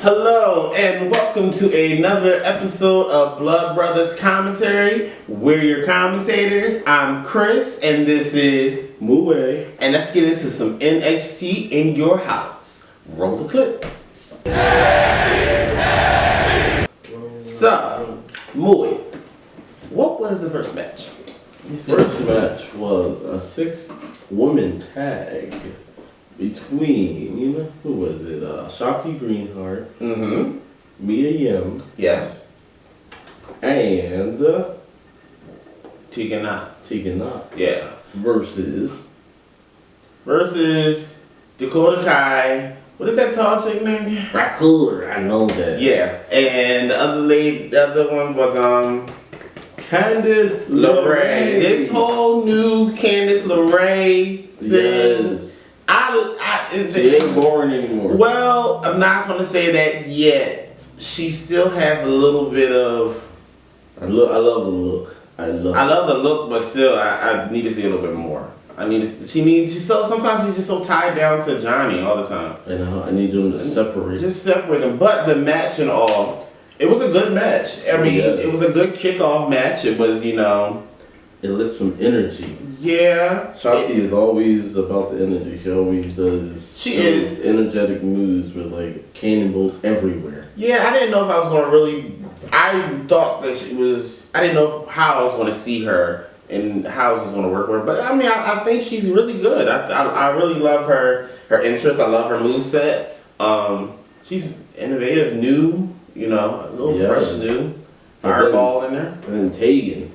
Hello and welcome to another episode of Blood Brothers Commentary. We're your commentators. I'm Chris and this is Muyi. And let's get into some NXT in your house. Roll the clip. So, Muyi, what was the first match? First match was a 6-woman tag between, who was it? Shotzi Greenheart, Mia Yim, Yes. and Tegan Knox. Yeah. versus Dakota Kai. What is that tall chick name? Raccoon. I know that. Yeah. And the other one was Candice LeRae. This whole new Candice LeRae thing. Yes. She ain't boring anymore. Well, I'm not gonna say that yet. She still has a little bit of. I love the look. I love the look, but still, I need to see a little bit more. Sometimes she's just so tied down to Johnny all the time. I need them to separate. Just separate them. But the match and all, it was a good match. I mean, It was a good kickoff match. It was, It lit some energy. Yeah. Shotzi is always about the energy. She always does. She is energetic moves with like cannonballs everywhere. Yeah, I didn't know if I was gonna really. I thought that she was. I didn't know how I was gonna see her and how it was gonna work with her. But I mean, I think she's really good. I really love her interest. I love her moveset. She's innovative, new. A little fresh, new. Fireball in there. And then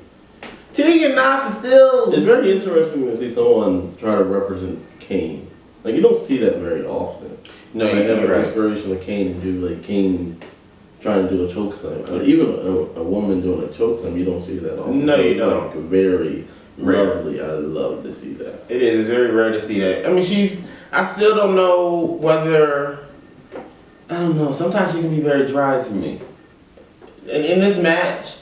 Tegan Knox is still. It's very interesting to see someone try to represent Kane. Like, you don't see that very often. No, you have an right. inspiration of Kane and do like Kane trying to do a chokeslam. I mean, even a woman doing a chokeslam, you don't see that often. No, so you don't. Like very Rare. lovely. I love to see that. It is. It's very rare to see that. I mean, I still don't know whether. I don't know. Sometimes she can be very dry to me. And in this match,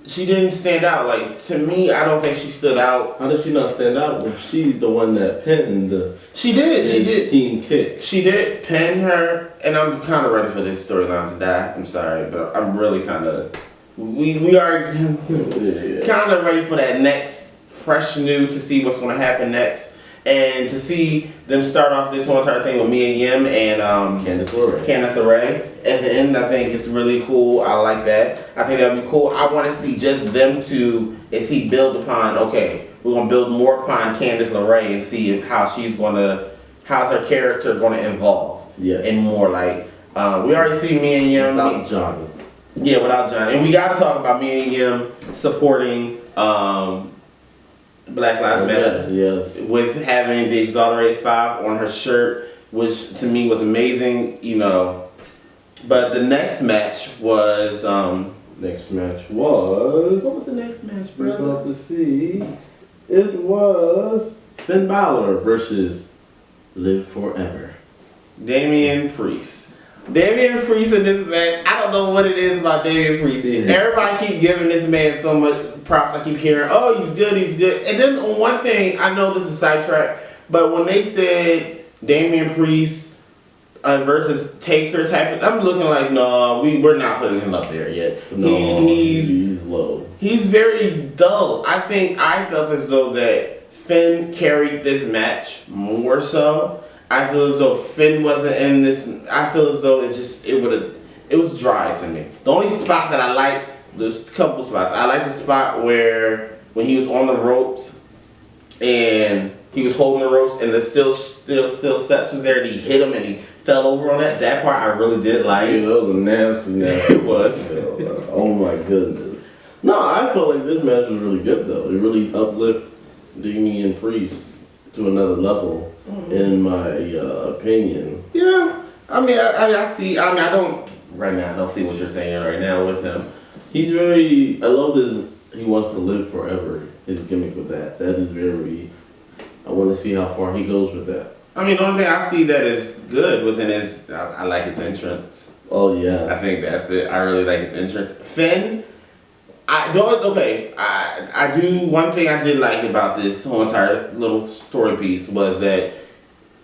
she didn't stand out. Like, to me, I don't think she stood out. How did she not stand out when she's the one that pinned She did. Team Kick? She did pin her, and I'm kind of ready for this storyline to die. I'm sorry, but I'm really kind of. We are kind of ready for that next fresh new to see what's going to happen next. And to see them start off this whole entire thing with Mia Yim and Candice LeRae. At the end, I think it's really cool. I like that. I think that would be cool. I want to see just them two and see build upon. Okay, we're gonna build more upon Candice LeRae and see how's her character gonna evolve. Yes. And more like we already see Mia Yim without Johnny. Yeah, without Johnny, and we got to talk about Mia Yim supporting. Black Lives Matter. Yes. With having the Exonerated 5 on her shirt, which to me was amazing, But the next match was. What was the next match, brother? We're about to see. It was Finn Balor versus Live Forever. Damian Priest in this match. I don't know what it is about Damian Priest. Yeah. Everybody keep giving this man so much props. I keep hearing, oh, he's good. And then on one thing, I know this is sidetrack, but when they said Damian Priest versus Taker type, I'm looking like, no, we're not putting him up there yet. No, he's low. He's very dull. I felt as though that Finn carried this match more so. I feel as though Finn wasn't in this. I feel as though it was dry to me. The only spot that I like, there's a couple spots. I like the spot when he was on the ropes and he was holding the ropes and the still steps was there and he hit him and he fell over on that. That part I really did like. Yeah, that was a nasty. It was. Oh my goodness. No, I felt like this match was really good though. It really uplifted Damian Priest to another level, in my opinion. Yeah, I mean, I see. I mean, I don't see what you're saying right now with him. I love this. He wants to live forever. His gimmick with that. That is very. I want to see how far he goes with that. I mean, the only thing I see that is good within is I like his entrance. Oh yeah. I think that's it. I really like his entrance. Finn. I do. One thing I did like about this whole entire little story piece was that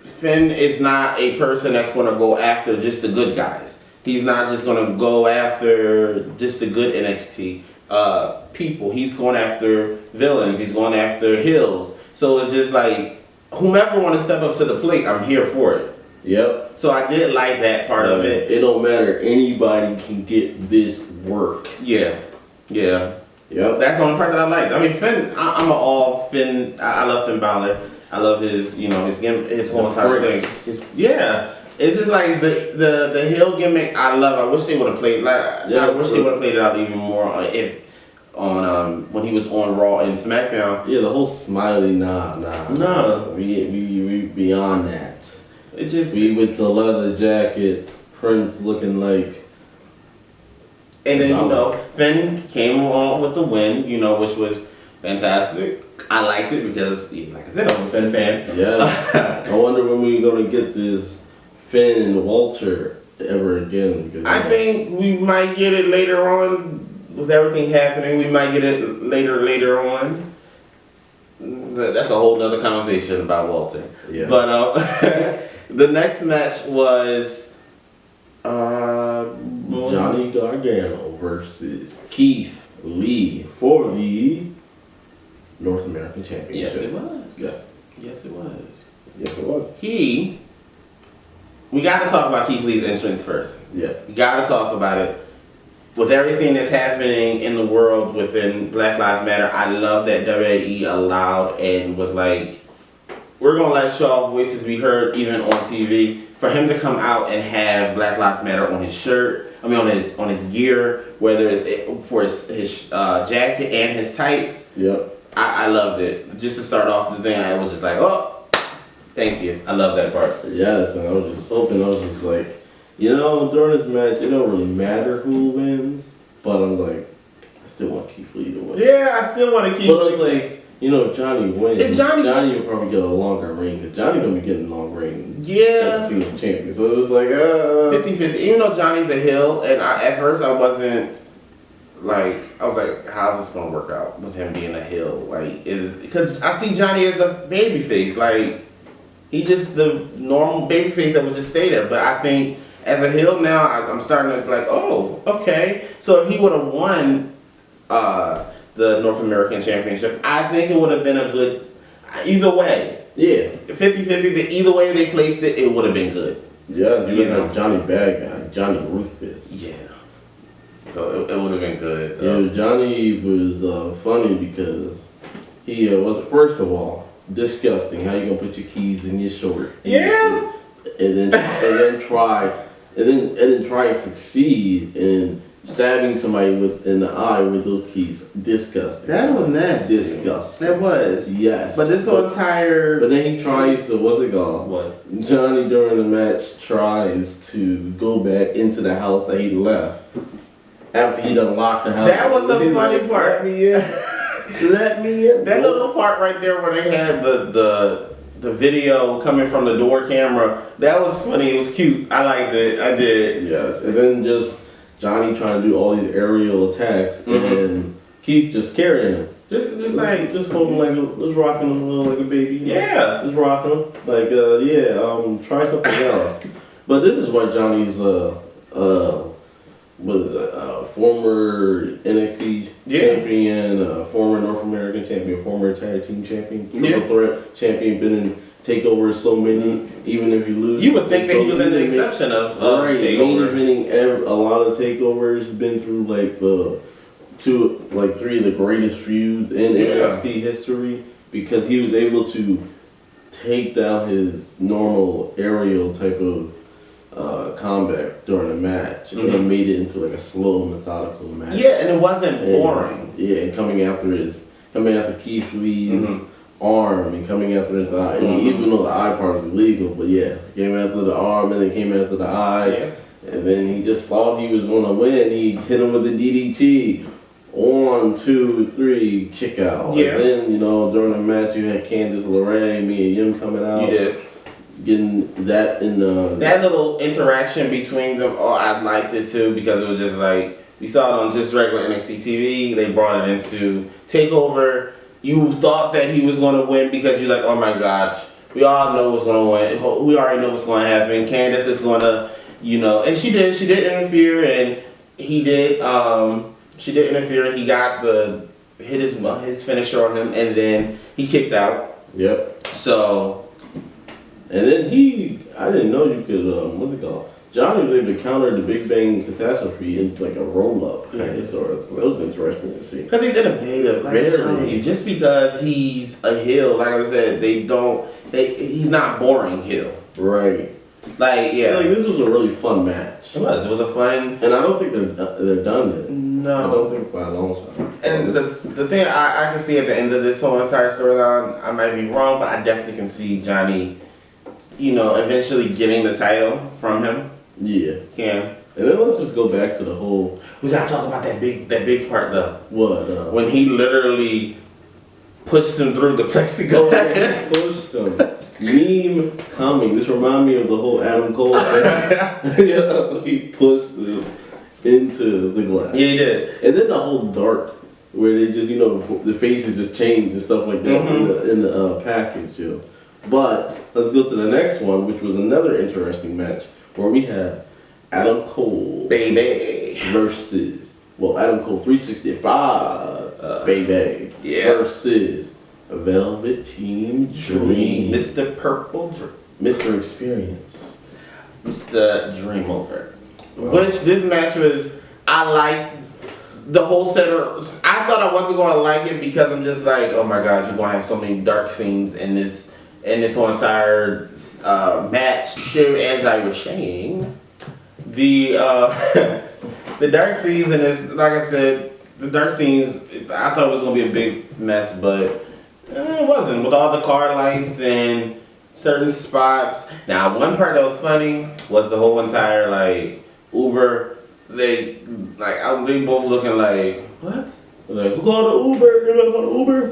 Finn is not a person that's going to go after just the good guys. He's not just gonna go after just the good NXT people. He's going after villains. He's going after heels. So it's just like whomever want to step up to the plate, I'm here for it. Yep. So I did like that part of it. It don't matter. Anybody can get this work. Yeah. Yeah. Yep. That's the only part that I liked. I mean, Finn. I'm an all Finn. I love Finn Balor. I love his whole entire thing. Yeah. It's just like the heel gimmick. I love. I wish they would have played. I wish they would have played it out even more. When he was on Raw and SmackDown. Yeah, the whole smiley. Nah. We beyond that. It just with the leather jacket, Prince looking like. And then Finn came on with the win. Which was fantastic. I liked it because, like I said, I'm a Finn fan. Yeah. I wonder when we're gonna get this Finn and Walter ever again. Because, I think we might get it later on with everything happening. We might get it later on. That's a whole nother conversation about Walter. Yeah. But the next match was Johnny Gargano versus Keith Lee for the North American Championship. Yes, it was. Yes. Yes, it was. Yes, it was. We got to talk about Keith Lee's entrance first. Yes. We got to talk about it. With everything that's happening in the world within Black Lives Matter, I love that WWE allowed and was like, we're going to let y'all voices be heard even on TV. For him to come out and have Black Lives Matter on his shirt, on his gear, whether for his jacket and his tights. Yep. I loved it. Just to start off the thing, I was just like, oh, thank you. I love that part. Yes, and I was just hoping, I was just like, during this match, it don't really matter who wins, but I'm like, I still want Keith Lee to win. Yeah, I still want to keep. But I was like, Johnny wins. If Johnny will probably get a longer reign, because Johnny gonna be getting long reigns. Yeah. As a single champion. So it was like, 50-50. Even though Johnny's a heel, and at first I wasn't, I was like, how's this gonna work out with him being a heel? Because I see Johnny as a babyface. He just the normal babyface that would just stay there. But I think as a heel now, I'm starting to oh, okay. So if he would have won the North American Championship, I think it would have been a good, either way. Yeah. 50-50, either way they placed it, it would have been good. Yeah, you know, Johnny Bad Guy, Johnny Ruthless. Yeah. So it would have been good. Yeah, Johnny was funny because he wasn't, first of all, disgusting. How you gonna put your keys in your short? Yeah. And then try and succeed in stabbing somebody in the eye with those keys. Disgusting. That was nasty. Disgusting. That was. Yes. But this whole entire. But then he tries to, what's it called? What? Johnny during the match tries to go back into the house that he left after he done locked the house. That was the funny part. Let me in. Let me in. That little part right there where they had the video coming from the door camera. That was funny. It was cute. I liked it. I did. Yes. And then just Johnny trying to do all these aerial attacks, and Keith just carrying him. Just holding just rocking him a little like a baby. Yeah. Just rocking him. Try something else. But this is why Johnny's former NXT champion, former North American champion, former tag team champion, triple threat champion, been in Takeover so many. Even if you lose, you would think that he was in the exception of Takeover. Main eventing a lot of takeovers. Been through three of the greatest feuds in NXT history because he was able to take down his normal aerial type of combat during a match and made it into a slow, methodical match. Yeah, and it wasn't boring. And coming after Keith Lee's arm and coming after his eye. And even though the eye part is illegal, but came after the arm and then came after the eye. Yeah. And then he just thought he was gonna win. He hit him with the DDT. 1, 2, 3, kick out. Yeah. And then, during the match you had Candice LeRae, me and Yim coming out. You did. Getting that in the... That little interaction between them, I liked it too because it was just we saw it on just regular NXT TV. They brought it into TakeOver. You thought that he was going to win because you're like, oh my gosh, we all know what's going to win. We already know what's going to happen. Candice is going to you know, and she did interfere, and he did, she did interfere. He got hit his finisher on him, and then he kicked out. Yep. So, and then I didn't know you could, what's it called? Johnny was able to counter the Big Bang Catastrophe into like a roll-up kind of sort of. That was interesting to see. Because he's innovative. Like I'm telling you, just because he's a heel, like I said, he's not boring heel. Right. Like, yeah. Like, this was a really fun match. It was a fun. And I don't think they're done yet. No. I don't think by a long shot. And the thing I can see at the end of this whole entire storyline, I might be wrong, but I definitely can see Johnny, you know, eventually getting the title from him. Yeah. Can. And then let's just go back to the whole. We gotta talk about that big part though. What? When he literally pushed him through the plexiglass. Oh, yeah, he pushed him. Meme coming. This reminds me of the whole Adam Cole thing. Yeah, he pushed him into the glass. Yeah, he did. And then the whole dark, where they just, you know, the faces just changed and stuff like that in the package, you know. But let's go to the next one, which was another interesting match, where we had Adam Cole baby versus Adam Cole 365 baby versus Velveteen Dream, Mr. Purple Dream, Mr. Experience, Mr. Dream Over. Which this match was, I like the whole setup. I thought I wasn't going to like it because I'm just like, oh my gosh, you're going to have so many dark scenes in this whole entire match. Sure, as I was saying, the the dark scenes in this, like I said, the dark scenes, I thought it was going to be a big mess, but it wasn't. With all the car lights and certain spots. Now, one part that was funny was the whole entire like Uber. They both looking like, what? Like, who called the Uber? You gonna call the Uber?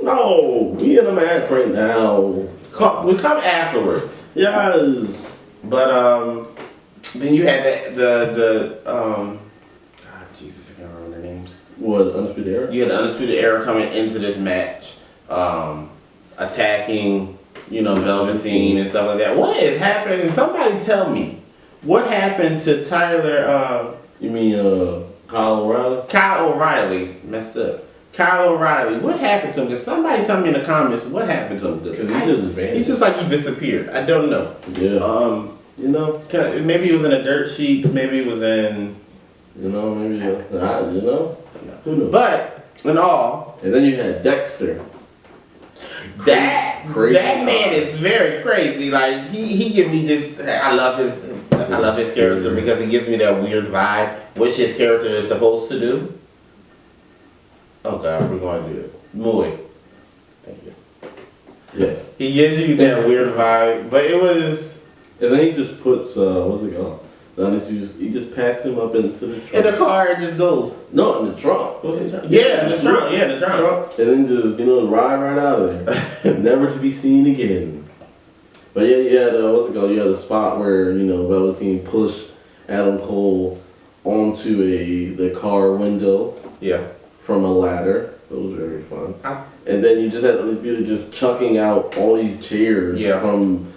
No, we in a match right now. We come afterwards. Yes. But then you had God Jesus, I can't remember their names. What, Undisputed Era? You had the Undisputed Era coming into this match, attacking, you know, Velveteen and stuff like that. What is happening? Somebody tell me. What happened to Tyler? You mean Kyle O'Reilly? Kyle O'Reilly messed up. Kyle O'Reilly, what happened to him? Can somebody tell me in the comments what happened to him? Because he just like he disappeared. I don't know. Yeah. You know, maybe he was in a dirt sheet. Maybe he was in. You know, maybe you know. Who knows? But in all, and then you had Dexter. That man is very crazy. Like he give me just. I love his character because he gives me that weird vibe, which his character is supposed to do. Oh God, we're going to do it. Muyi. Thank you. Yes. He gives you that weird vibe, but it was. And then he just puts what's it called? He just packs him up into the trunk. In the car, it just goes. No, in the trunk. Yeah, in the trunk. Yeah, in the trunk. And then just ride right out of there, never to be seen again. But yeah, you had what's it called? You had a spot where Velveteen pushed Adam Cole onto the car window. Yeah. From a ladder. That was very fun. And then you just had Undisputed just chucking out all these chairs from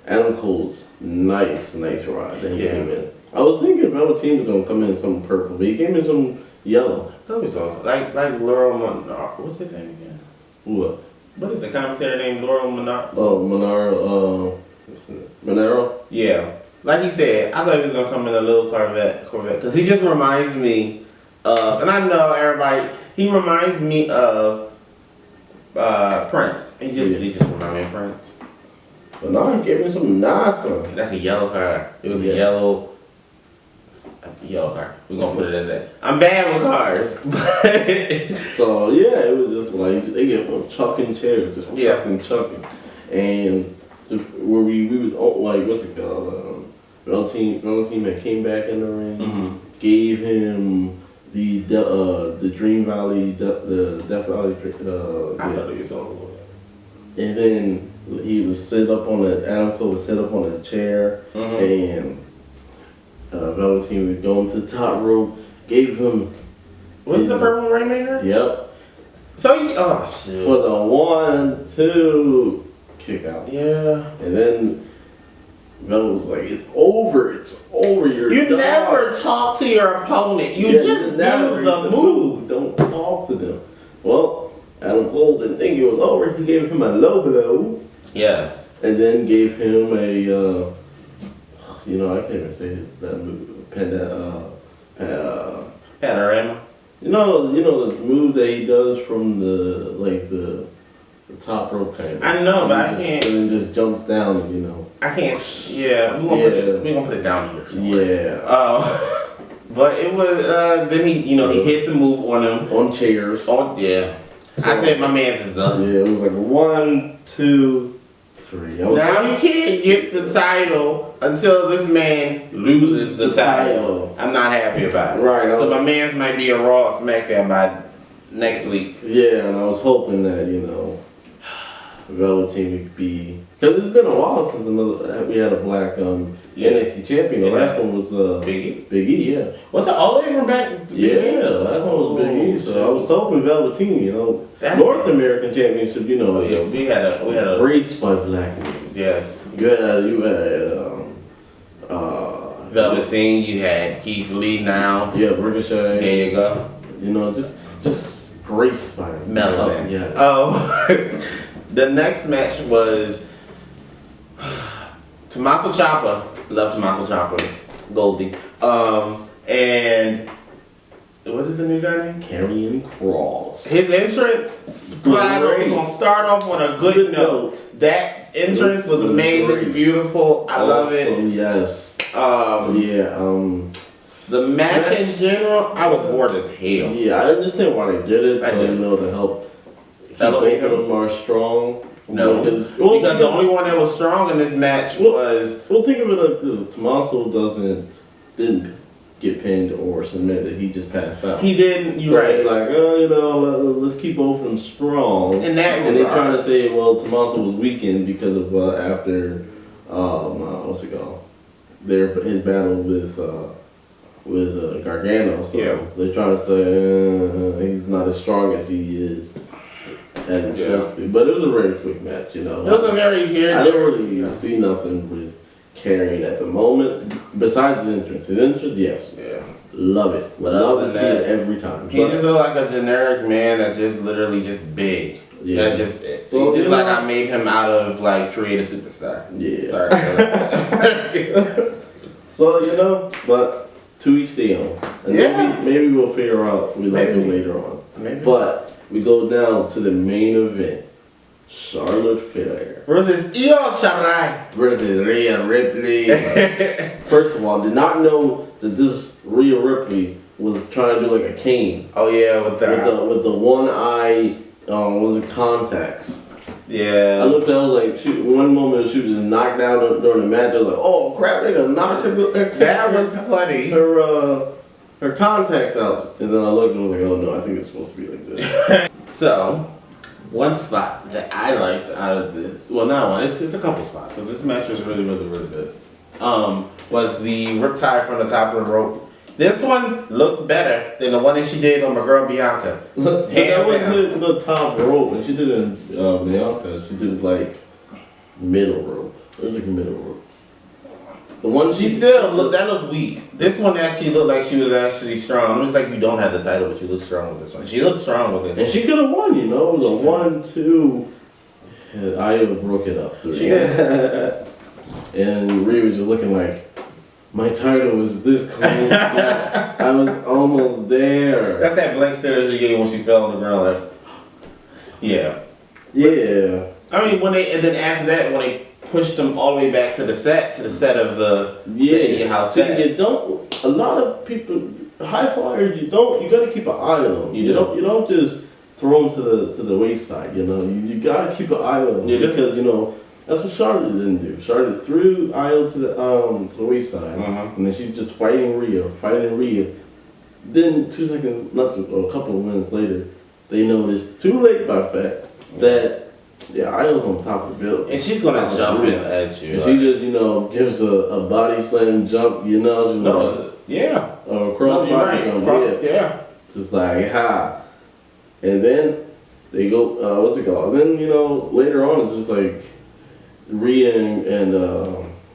Adam Cole's nice ride that he came in. I was thinking Velveteen was gonna come in some purple, but he came in some yellow. That was all like Laurel Monaro. What's his name again? What? What is the commentator named Laurel Monaro? Oh, Monaro. Yeah, like he said, I thought he was gonna come in a little Corvette, because he just reminds me of, and I know everybody. He reminds me of Prince. He just reminds me of Prince. But now he gave me some nice one. That's a yellow car. It was a yellow car. We're gonna put it as that. I'm bad with cars. So yeah, it was just like they get one chucking chairs, just chucking. And so where we was like, what's it called? Velveteen that came back in the ring, gave him the Dream Valley, the Death Valley. I thought he was over. And then he was Adam Cole was set up on a chair, and Velveteen was going to the top rope, gave him. Was the Purple Rainmaker? Yep. So shit. For the 1-2 kick out. Yeah. And then, he was, he was set up on the chair, and Velveteen was going to the top rope, gave him. Was the Purple Rainmaker? Yep. For the 1-2 kick out. Yeah. And then, he was set up on the chair, and Velveteen was going to the top rope, gave him the 1-2 kick out. And then Velvet was like, it's over. You never talk to your opponent. You just do the move. Don't talk to them. Well, Adam Cole didn't think it was over. He gave him a low blow. Yes. And then gave him a, I can't even say that move. Panorama. You know the move that he does from the top rope kind of. I know, but I can't. And then just jumps down, I can't. Yeah, we're gonna put it down here. Somewhere. Yeah. But it was. Then he hit the move on him on chairs. Oh yeah. So, I said my man's is done. Yeah, it was like 1, 2, 3. Now you can't get the title until this man loses the title. I'm not happy about it. Right. So my man's might be a Raw or SmackDown by next week. Yeah, and I was hoping that Velveteen would be, because it's been a while since we had a black NXT champion. The last one was Big E. Yeah. What's the all the way from back? Yeah, last one was Big E. So I was hoping Velveteen, North American Championship, yeah, we had a race by black men. Yes. You had Velveteen. You had Keith Lee now. Yeah, Ricochet. There you go. Just grace by Melvin. Yeah. Oh. The next match was Tommaso Ciampa. Love Tommaso Ciampa. Goldie. And what is the new guy name? Karrion Kross. His entrance, we're gonna start off on a good note. That entrance was amazing, great. Beautiful. I love it. Yes. The match in general, I was bored as hell. Yeah, I understand why they did it. To help elevate them more strong. No, because the only one that was strong in this match was. Well, think of it like this: Tommaso didn't get pinned or submit; that he just passed out. He didn't. You so right? Like, let's keep both of them strong. And they trying to say, well, Tommaso was weakened because of after what's it called? His battle with Gargano. So they're trying to say he's not as strong as he is. As it's supposed to. But it was a very quick match, It was a very I didn't really see nothing with Karrion at the moment. Besides his entrance. His entrance, yes. Yeah. Love it. But love to see it every time. He just looked like a generic man that's just literally just big. Yeah. That's just it. So just like I made him out of Create a Superstar. Yeah. Sorry. So, but to each their own. And maybe we'll figure out we like him later on. Maybe. But we go down to the main event. Charlotte Flair versus Io Shirai versus Rhea Ripley. First of all, did not know that this Rhea Ripley was trying to do like a cane. Oh yeah, with the one eye, contacts. Yeah. I looked at it, I was like, one moment she was just knocked down during the match. I was like, oh crap, they're gonna knock her. That was funny. Her contacts out, and then I looked and I was like, oh no, I think it's supposed to be like this. So, one spot that I liked out of this, well, not one, it's a couple spots, because this match was really, really, really good, was the riptide from the top of the rope. This one looked better than the one that she did on my girl Bianca. That wasn't the top rope, and she did it in Bianca, she did it like middle rope. It was like middle rope. The one she still looked weak. This one actually looked like she was actually strong. It was like you don't have the title, but you look strong with this one. She looked strong with this one. And she could have won, It was a 1-2. Io broke it up. 3. She did. And Rhea was just looking like, my title was this close. I was almost there. That's that blank stare that she gave when she fell on the ground. Like, yeah. Yeah. I mean, and then after that, when they pushed them all the way back to the set of the house. See, a lot of people, high flyers, you gotta keep an eye on them. You don't just throw them to the wayside, You gotta keep an eye on them because, that's what Charlotte didn't do. Charlotte threw Io to the wayside, and then she's just fighting Rhea. Then 2 seconds, a couple of minutes later, they noticed, too late by fact, that Io's on top of the building. And she's gonna jump in at you. And she just, gives a body slam jump, she's across the body. Yeah. Just like, ha. And then they go, what's it called? And then, later on it's just like Rhea and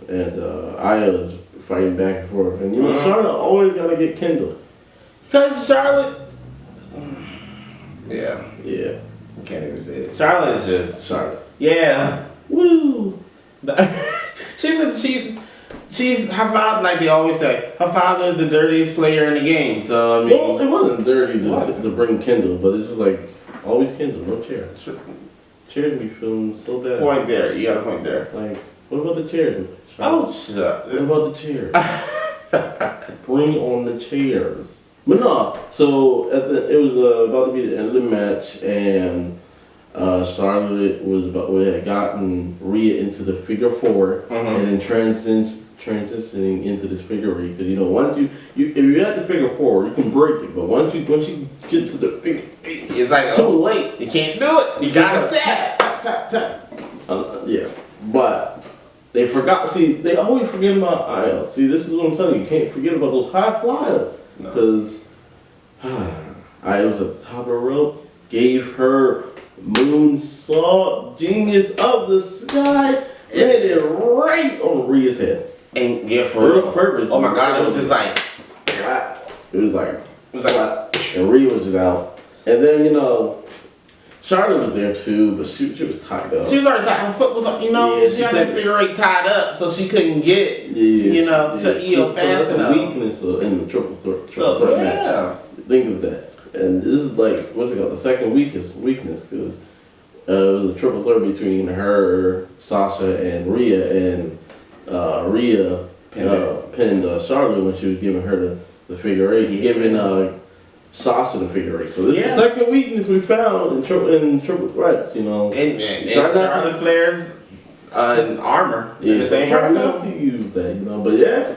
and Aya's fighting back and forth. And Charlotte always gotta get Kendall. Because Charlotte. Yeah. Yeah. I can't even say it. Charlotte is just. Charlotte. Yeah. Woo! She's her father, like they always say, her father is the dirtiest player in the game. So, I mean. Well, it wasn't dirty to bring Kendall, but it's just like, always Kendall, no chair. Chairs be feeling so bad. Point there. You got a point there. Like, what about the chairs? Oh, shut. What about the chairs? Bring on the chairs. But no, so it was about to be the end of the match, and Charlotte had gotten Rhea into the figure 4, and then transitioning into this figure 8. Because once you if you had the figure 4, you can break it, but once you get to the figure 8, it's like too late. You can't do it. You gotta tap. Yeah, but they forgot. See, they always forget about Io. See, this is what I'm telling you. You can't forget about those high flyers. Because I was at the top of the rope, gave her moonsault, genius of the sky, and it right on Rhea's head. And yeah, for real purpose. Oh my God, it was just like. It was like, and Rhea was just out. And then, Charlotte was there too, but she was tied up. She was already tied. Her foot was up, she had that figure 8 tied up, so she couldn't get, to Io fast enough. That's a weakness in the triple threat match. Think of that. And this is like, what's it called? The second weakness, because it was a triple threat between her, Sasha, and Rhea, and Rhea pinned Charlotte when she was giving her the figure 8, giving Sasha the figure 8. So this is the second weakness we found in triple threats, And Charlotte Flair's armor. Yeah, the same try not to use that, But yeah,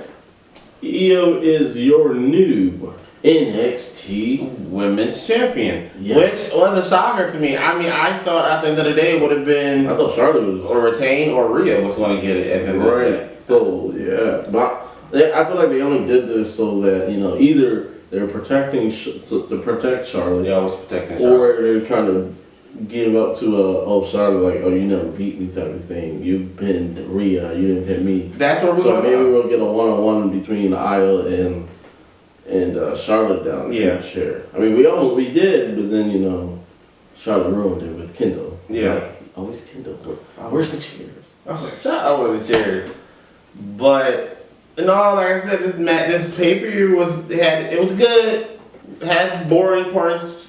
Io is your new NXT Women's Champion, which was a shocker to me. I mean, I thought at the end of the day it would have been. I thought Charlotte was or retain or Rhea was going to get it at the end of the day. So yeah, but I feel like they only did this so that either they're protecting to protect Charlotte. They always protecting Charlotte. Or they're trying to give up to Charlotte, like, you never beat me type of thing. You pinned Rhea, you didn't pin me. That's what we're So maybe we'll get a one-on-one between Io and Charlotte down in the chair. I mean, we did, but then Charlotte ruined it with Kendall. Yeah. Like, always Kendall. Where's the chairs? Oh, shut up with the chairs. But. And all, like I said, this pay-per-view was good. It has boring parts.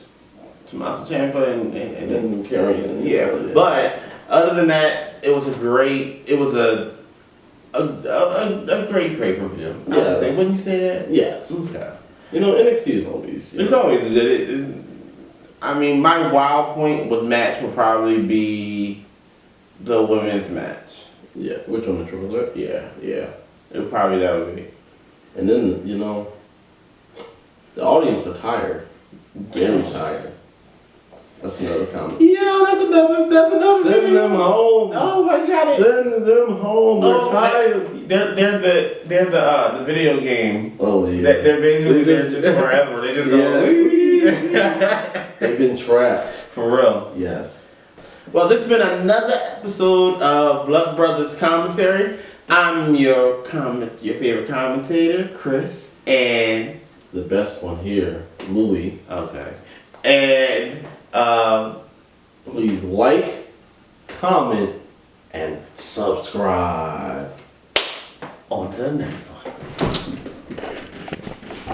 Tommaso Ciampa and then Carrion. Yeah, but other than that, it was a great pay-per-view. Yes. Wouldn't you say that? Yes. Okay. NXT is always. It's always good. I mean, my wild point with match would probably be the women's match. Yeah. Which one, the triple threat? Yeah. That would be. And then, the audience are tired. Very tired. That's another comment. Yeah, that's another Send them home. Oh my God. Send them home. They're tired. They're the video game. Oh yeah. They're basically there just forever. They just go. They've been trapped. For real. Yes. Well, this has been another episode of Blood Brothers Commentary. I'm your favorite commentator, Chris, and the best one here, Muyi. Okay. And please like, comment, and subscribe. On to the next one.